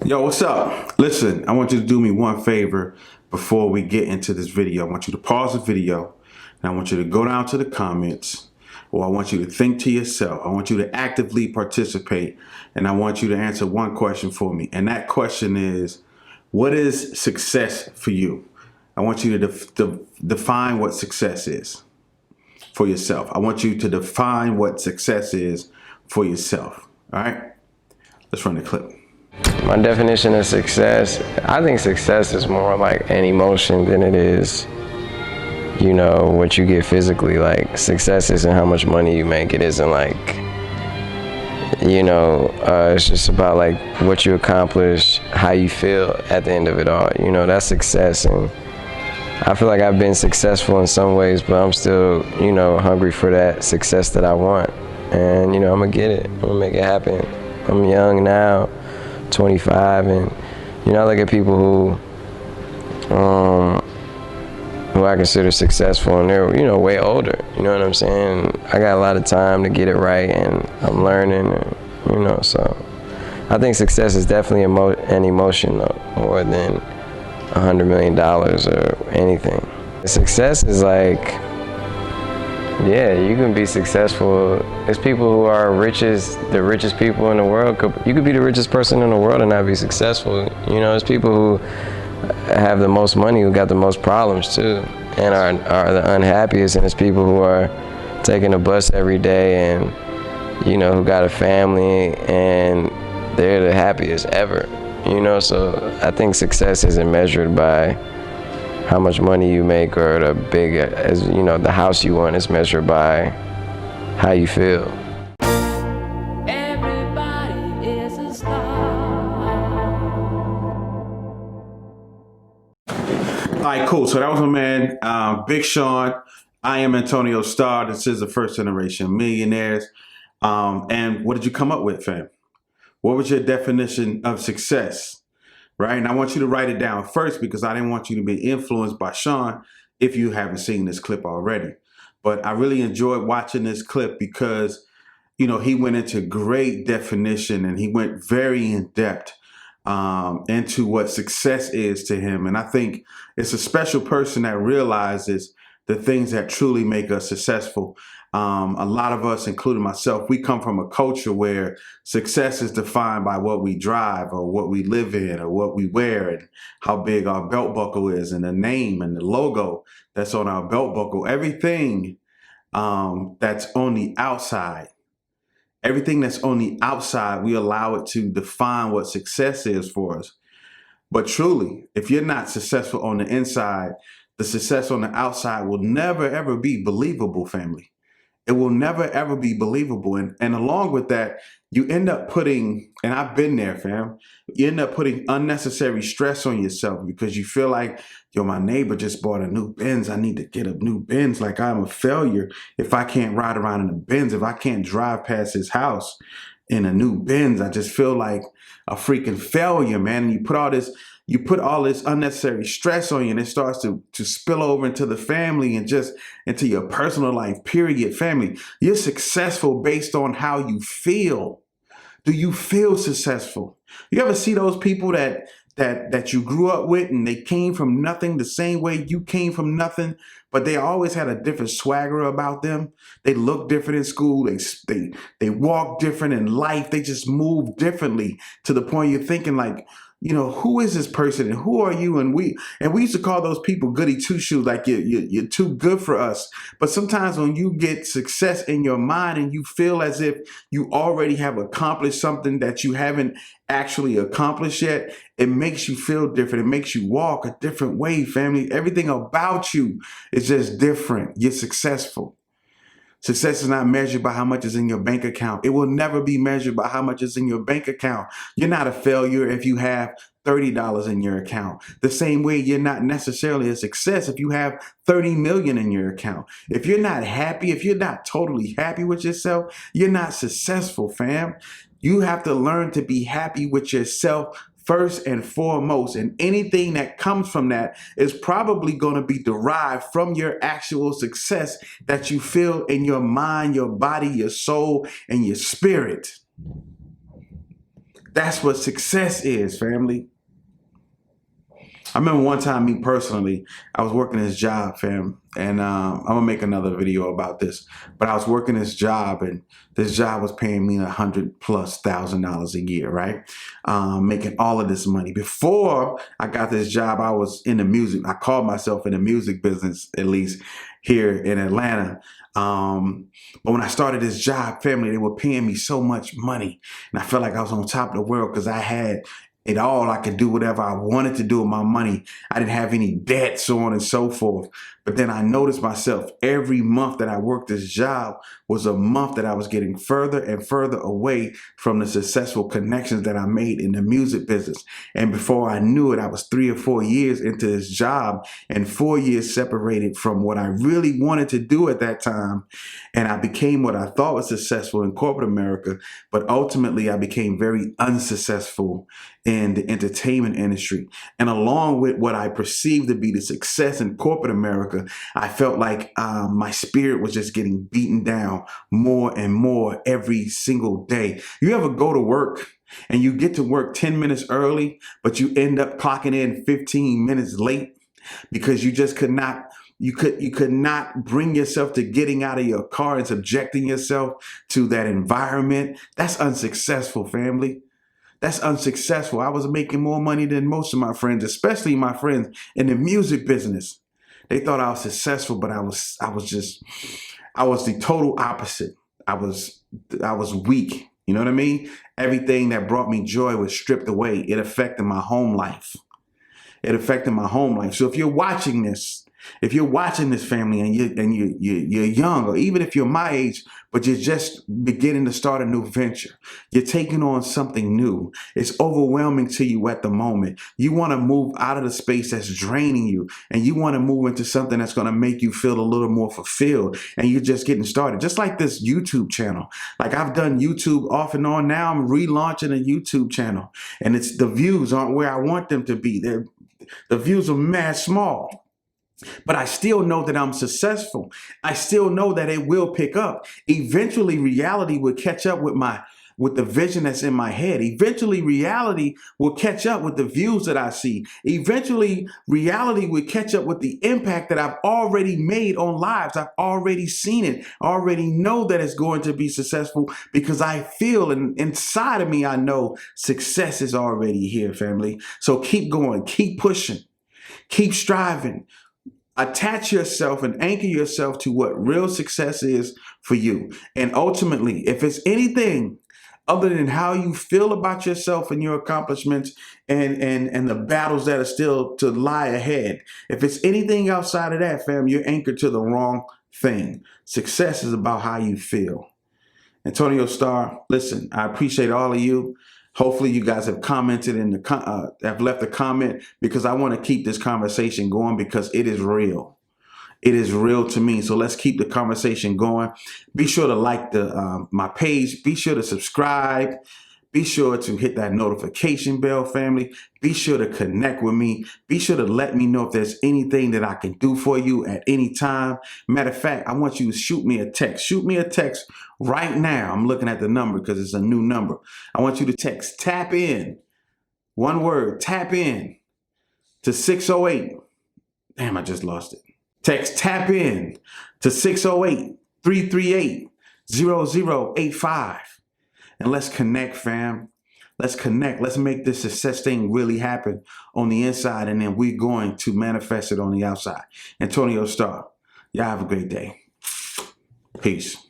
Yo, what's up? Listen, I want you to do me one favor before we get into this video. I want you to pause the video and I want you to go down to the comments, or I want you to think to yourself. I want you to actively participate, and I want you to answer one question for me. And that question is, what is success for you? I want you to define what success is for yourself. I want you to define what success is for yourself. All right? Let's run the clip. My definition of success, I think success is more like an emotion than it is, you know, what you get physically. Like, success isn't how much money you make. It isn't like, you know, it's just about like what you accomplish, how you feel at the end of it all. You know, that's success. And I feel like I've been successful in some ways, but I'm still, you know, hungry for that success that I want. And, you know, I'm gonna get it. I'm gonna make it happen. I'm young now, 25, and you know, I look at people who I consider successful, and they're, you know, way older. You know what I'm saying? I got a lot of time to get it right, and I'm learning, and, you know, so I think success is definitely an emotion, though, more than $100 million or anything. Success is like, yeah, you can be successful. There's people who are the richest people in the world. You could be the richest person in the world and not be successful. You know, there's people who have the most money who got the most problems too, and are the unhappiest. And there's people who are taking a bus every day and, you know, who got a family and they're the happiest ever. You know, so I think success isn't measured by how much money you make or the big, as you know, the house you want. Is measured by how you feel. Everybody is a star. All right, cool. So that was my man, Big Sean. I am Antonio Starr. This is the First Generation Millionaires. And what did you come up with, fam? What was your definition of success? Right? And I want you to write it down first, because I didn't want you to be influenced by Sean if you haven't seen this clip already. But I really enjoyed watching this clip because, you know, he went into great definition and he went very in depth into what success is to him. And I think it's a special person that realizes the things that truly make us successful. A lot of us, including myself, we come from a culture where success is defined by what we drive or what we live in or what we wear and how big our belt buckle is and the name and the logo that's on our belt buckle. Everything that's on the outside. Everything that's on the outside, we allow it to define what success is for us. But truly, if you're not successful on the inside, the success on the outside will never, ever be believable, family. It will never, ever be believable. And along with that, you end up putting, and I've been there, fam, you end up putting unnecessary stress on yourself because you feel like, yo, my neighbor just bought a new Benz. I need to get a new Benz. Like, I'm a failure if I can't ride around in a Benz, if I can't drive past his house in a new Benz. I just feel like a freaking failure, man. And you put all this unnecessary stress on you, and it starts to spill over into the family and just into your personal life, period. Family, you're successful based on how you feel. Do you feel successful? You ever see those people that you grew up with and they came from nothing the same way you came from nothing, but they always had a different swagger about them? They look different in school. They walk different in life. They just move differently to the point you're thinking like, you know, who is this person and who are you? And we used to call those people goody two shoes, like you're too good for us. But sometimes when you get success in your mind and you feel as if you already have accomplished something that you haven't actually accomplished yet, it makes you feel different. It makes you walk a different way, family. Everything about you is just different. You're successful. Success is not measured by how much is in your bank account. It will never be measured by how much is in your bank account. You're not a failure if you have $30 in your account. The same way you're not necessarily a success if you have 30 million in your account. If you're not happy, if you're not totally happy with yourself, you're not successful, fam. You have to learn to be happy with yourself first and foremost, and anything that comes from that is probably going to be derived from your actual success that you feel in your mind, your body, your soul, and your spirit. That's what success is, family. I remember one time, me personally, I was working this job, fam, and I'm gonna make another video about this. But I was working this job, and this job was paying me $100,000+ a year, right? Making all of this money. Before I got this job, I was in the music. I called myself in the music business, at least here in Atlanta. But when I started this job, family, they were paying me so much money, and I felt like I was on top of the world because I had it all. I could do whatever I wanted to do with my money. I didn't have any debt, so on and so forth. But then I noticed myself every month that I worked this job was a month that I was getting further and further away from the successful connections that I made in the music business. And before I knew it, I was 3 or 4 years into this job and 4 years separated from what I really wanted to do at that time. And I became what I thought was successful in corporate America, but ultimately I became very unsuccessful in the entertainment industry. And along with what I perceived to be the success in corporate America, I felt like my spirit was just getting beaten down more and more every single day. You ever go to work and you get to work 10 minutes early, but you end up clocking in 15 minutes late because you just could not you could not bring yourself to getting out of your car and subjecting yourself to that environment? That's unsuccessful, family. That's unsuccessful. I was making more money than most of my friends, especially my friends in the music business. They thought I was successful, but I was the total opposite. I was weak. You know what I mean? Everything that brought me joy was stripped away. It affected my home life. It affected my home life. So if you're watching this, family, and you're young, or even if you're my age, but you're just beginning to start a new venture, you're taking on something new. It's overwhelming to you at the moment. You want to move out of the space that's draining you, and you want to move into something that's going to make you feel a little more fulfilled. And you're just getting started, just like this YouTube channel. Like I've done YouTube off and on. Now I'm relaunching a YouTube channel, and the views aren't where I want them to be. The views are mad small. But I still know that I'm successful. I still know that it will pick up. Eventually, reality will catch up with the vision that's in my head. Eventually, reality will catch up with the views that I see. Eventually, reality will catch up with the impact that I've already made on lives. I've already seen it. I already know that it's going to be successful because I feel, and inside of me, I know success is already here, family. So keep going, keep pushing, keep striving. Attach yourself and anchor yourself to what real success is for you. And ultimately, if it's anything other than how you feel about yourself and your accomplishments and the battles that are still to lie ahead, if it's anything outside of that, fam, you're anchored to the wrong thing. Success is about how you feel. Antonio Starr, listen, I appreciate all of you. Hopefully you guys have commented have left a comment, because I want to keep this conversation going, because it is real. It is real to me. So let's keep the conversation going. Be sure to like my page. Be sure to subscribe. Be sure to hit that notification bell, family. Be sure to connect with me. Be sure to let me know if there's anything that I can do for you at any time. Matter of fact, I want you to shoot me a text. Shoot me a text right now. I'm looking at the number because it's a new number. I want you to text TAPIN. One word, TAPIN, to 608. Damn, I just lost it. Text TAPIN to 608-338-0085. And let's connect, fam. Let's connect. Let's make this success thing really happen on the inside, and then we're going to manifest it on the outside. Antonio Starr, y'all have a great day. Peace.